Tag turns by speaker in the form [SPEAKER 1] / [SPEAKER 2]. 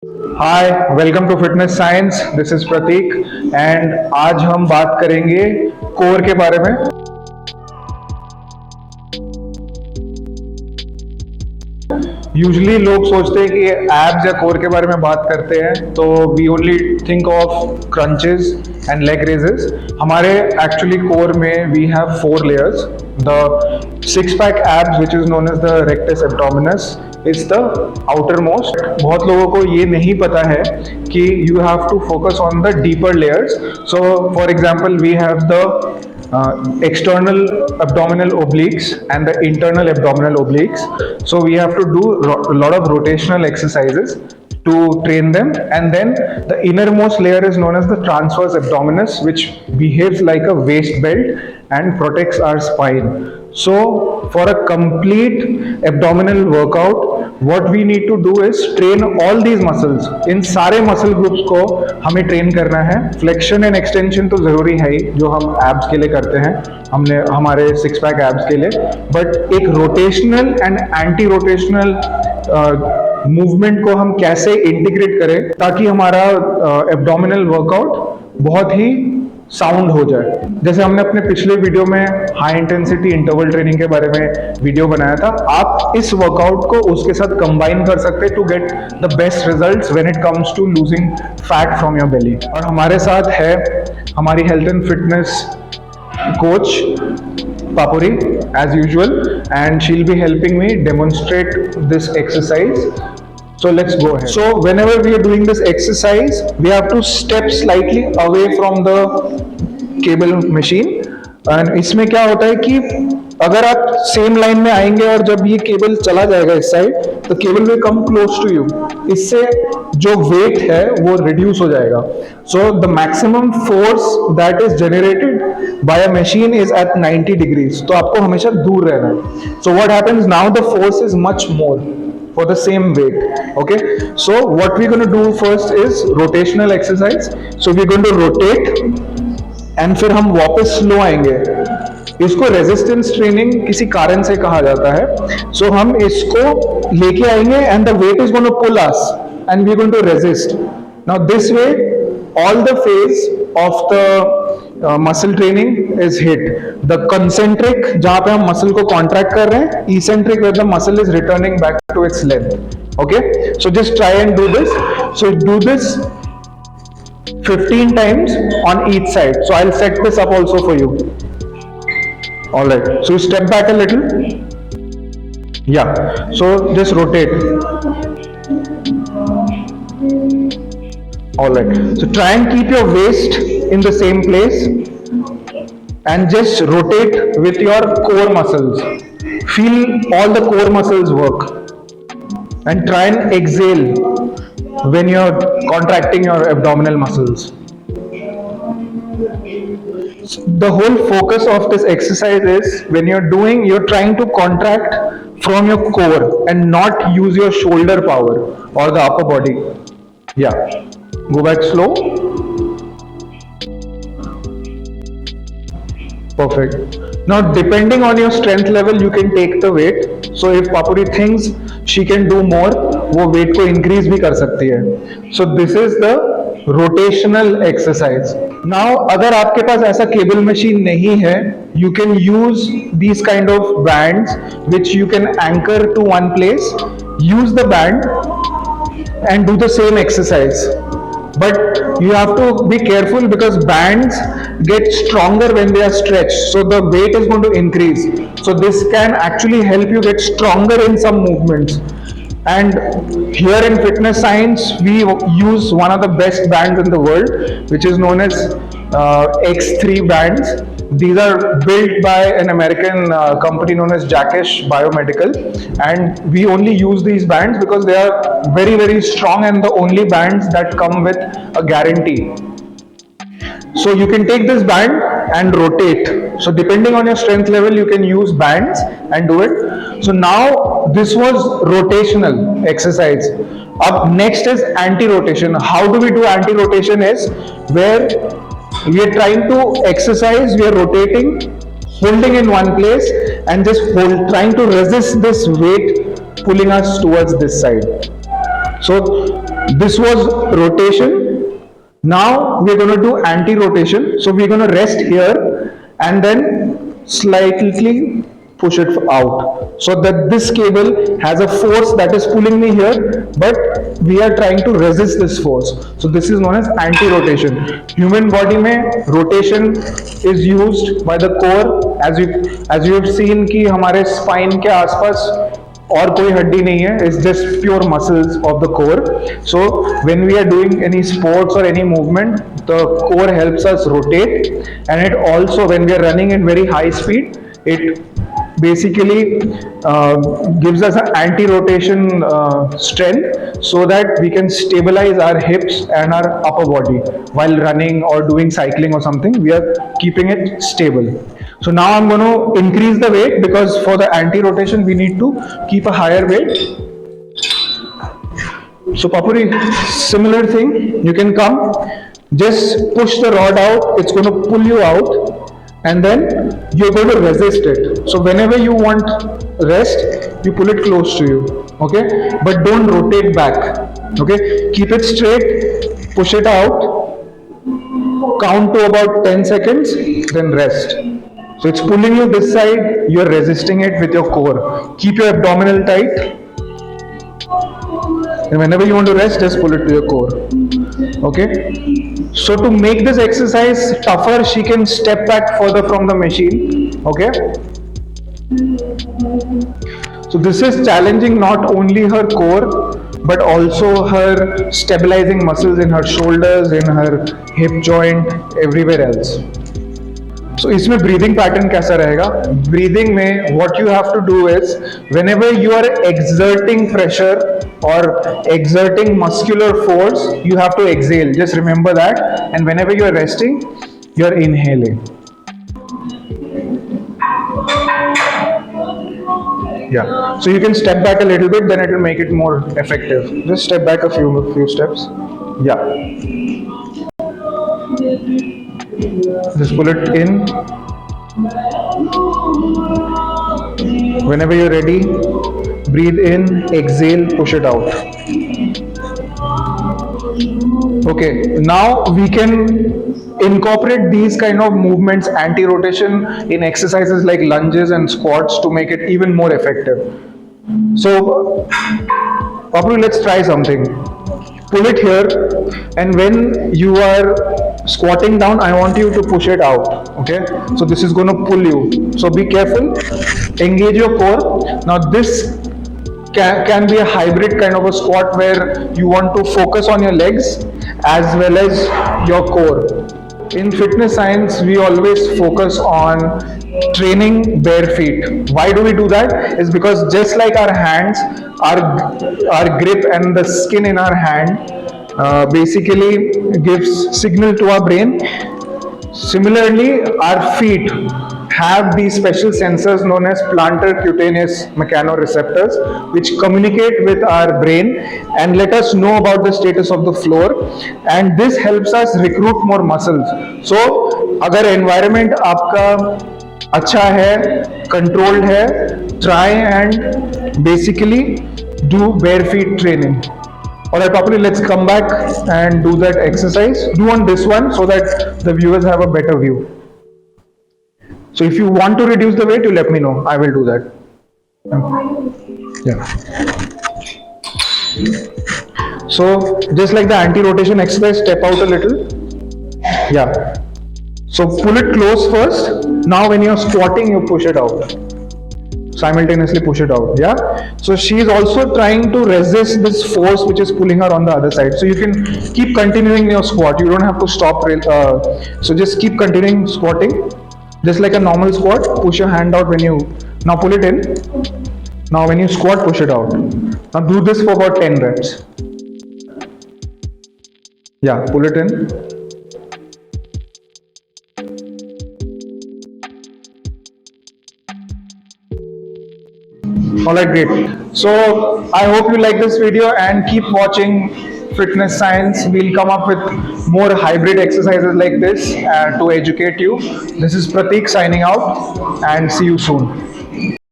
[SPEAKER 1] Hi, welcome to fitness science. This is Prateek and आज हम बात करेंगे कोर के बारे में। यूजुअली लोग सोचते हैं कि एब्स या कोर के बारे में बात करते हैं तो we only think of crunches and leg raises. हमारे एक्चुअली कोर में we have 4 layers. The six pack abs which is known as the rectus abdominis is the outermost. बहुत लोगों को ये नहीं पता है कि you have to focus on the deeper layers. So for example we have the external abdominal obliques and the internal abdominal obliques. So we have to do a lot of rotational exercises to train them, and then the innermost layer is known as the transverse abdominis, which behaves like a waist belt and protects our spine. So for a complete abdominal workout, what we need to do is train all these muscles. इन सारे muscle groups को हमें train करना है। Flexion and extension तो जरूरी है ही, जो हम एब्स के लिए करते हैं, हमने हमारे सिक्स पैक एब्स के लिए, बट एक rotational and anti rotational movement को हम कैसे इंटीग्रेट करें ताकि हमारा एब्डोमिनल वर्कआउट बहुत ही साउंड हो जाए। जैसे हमने अपने पिछले वीडियो में हाई इंटेंसिटी इंटरवल ट्रेनिंग के बारे में वीडियो बनाया था, आप इस वर्कआउट को उसके साथ कंबाइन कर सकते हैं to get the best results when it comes to losing fat from your belly. और हमारे साथ है हमारी health and fitness coach Papuri as usual, and she'll be helping me demonstrate this exercise. So let's go ahead. So whenever we are doing this exercise, we have to step slightly away from the cable machine. And इसमें क्या होता है कि अगर आप same line में आएंगे और जब ये केबल चला जाएगा इस साइड, तो cable will come close to you. इससे जो वेट है वो रिड्यूस हो जाएगा। So the maximum force that is generated by a machine is at 90 degrees. तो आपको हमेशा दूर रहना है। So what happens now, the force is much more for the same weight. Okay, so what we're going to do first is rotational exercise. So we're going to rotate and फिर हम वापस slow आएंगे। इसको resistance training किसी कारण से कहा जाता है। सो हम इसको लेके आएंगे and the weight is going to pull us and we are going to resist. Now this way all the phase of the muscle training is hit. The concentric जहां पे हम muscle को contract कर रहे हैं, eccentric where the muscle is returning back to its length. Okay, so just try and do this. So do this 15 times on each side. So I'll set this up also for you. All right, so step back a little. Yeah, so just rotate. All right, so try and keep your waist in the same place and just rotate with your core muscles. Feel all the core muscles work and try and exhale when you're contracting your abdominal muscles. The whole focus of this exercise is when you're trying to contract from your core and not use your shoulder power or the upper body. Yeah. Go back slow. Perfect. Now depending on your strength level you can take the weight. So if Papuri thinks she can do more, वो weight को increase भी कर सकती है. So this is the rotational exercise. Now अगर आपके पास ऐसा cable machine नहीं है, you can use these kind of bands which you can anchor to one place. Use the band and do the same exercise. But you have to be careful because bands get stronger when they are stretched, so the weight is going to increase. So this can actually help you get stronger in some movements. And here in fitness science we use one of the best bands in the world, which is known as X3 bands. These are built by an American company known as Jackish Biomedical, and we only use these bands because they are very very strong and the only bands that come with a guarantee. So you can take this band and rotate. So depending on your strength level you can use bands and do it. So now this was rotational exercise. Up next is anti-rotation. How do we do anti-rotation is where we are trying to exercise, we are rotating, holding in one place and just trying to resist this weight pulling us towards this side. So this was rotation. Now we're going to do anti-rotation. So we're going to rest here and then slightly push it out, so that this cable has a force that is pulling me here, but we are trying to resist this force. So this is known as anti-rotation. Human body में rotation is used by the core, as you have seen कि हमारे spine के आसपास और कोई हड्डी नहीं है, it's just pure muscles of the core. So when we are doing any sports or any movement, the core helps us rotate, and it also, when we are running in very high speed, it basically gives us an anti-rotation strength, so that we can stabilize our hips and our upper body while running or doing cycling or something. We are keeping it stable. So now I'm going to increase the weight, because for the anti-rotation we need to keep a higher weight. So Papuri, similar thing, you can come, just push the rod out, it's going to pull you out, and then you're going to resist it. So whenever you want rest, you pull it close to you, okay? But don't rotate back, okay? Keep it straight, push it out, count to about 10 seconds, then rest. So it's pulling you this side, you're resisting it with your core. Keep your abdominal tight, and whenever you want to rest, just pull it to your core, okay? So to make this exercise tougher, she can step back further from the machine, okay? So this is challenging not only her core, but also her stabilizing muscles in her shoulders, in her hip joint, everywhere else. So इसमें breathing pattern कैसा रहेगा? Breathing में what you have to do is, whenever you are exerting pressure or exerting muscular force, you have to exhale. Just remember that. And whenever you are resting, you are inhaling. Yeah. So you can step back a little bit, then it will make it more effective. Just step back a few steps. Yeah. Just pull it in. Whenever you're ready, breathe in, exhale, push it out. Okay, now we can incorporate these kind of movements, anti-rotation, in exercises like lunges and squats to make it even more effective. So, Papru, let's try something. Pull it here, and when you are squatting down, I want you to push it out, okay? So this is going to pull you. So be careful, engage your core. Now this can be a hybrid kind of a squat, where you want to focus on your legs as well as your core. In fitness science, we always focus on training bare feet. Why do we do that? Is because just like our hands, our grip and the skin in our hand basically gives signal to our brain. Similarly, our feet have these special sensors known as plantar cutaneous mechanoreceptors, which communicate with our brain and let us know about the status of the floor, and this helps us recruit more muscles. So अगर environment आपका अच्छा है, controlled है, try and basically do bare feet training. Alright, Papuri, let's come back and do that exercise. Do on this one so that the viewers have a better view. So if you want to reduce the weight, you let me know. I will do that. Yeah. So just like the anti-rotation exercise, step out a little. Yeah. So pull it close first. Now when you're squatting, you push it out. Simultaneously push it out. Yeah. So she is also trying to resist this force which is pulling her on the other side. So you can keep continuing your squat. You don't have to stop. So just keep continuing squatting. Just like a normal squat, push your hand out when you, now pull it in. Now when you squat, push it out. Now do this for about 10 reps. Yeah, pull it in. Alright, great. So I hope you like this video and keep watching Fitness Science. We'll come up with more hybrid exercises like this to educate you. This is Pratik signing out, and see you soon.